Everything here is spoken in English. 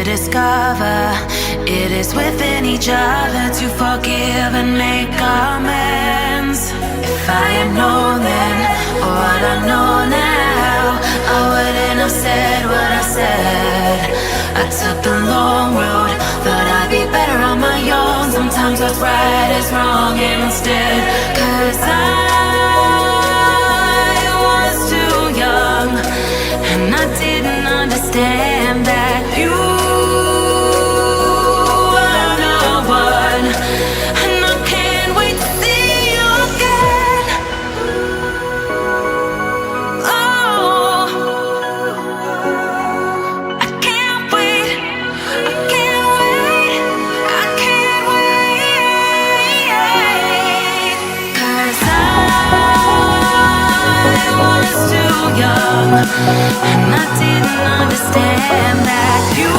discover it is within each other to forgive and make amends. If I had known then what I know now, I wouldn't have said what I said. I took the long road, thought I'd be better on my own. Sometimes what's right is wrong instead. 'Cause I was too young, and I didn't understand that you are the one. And I can't wait to see you again. Oh, I can't wait, I can't wait, I can't wait. 'Cause I was too young, and I didn't understand that you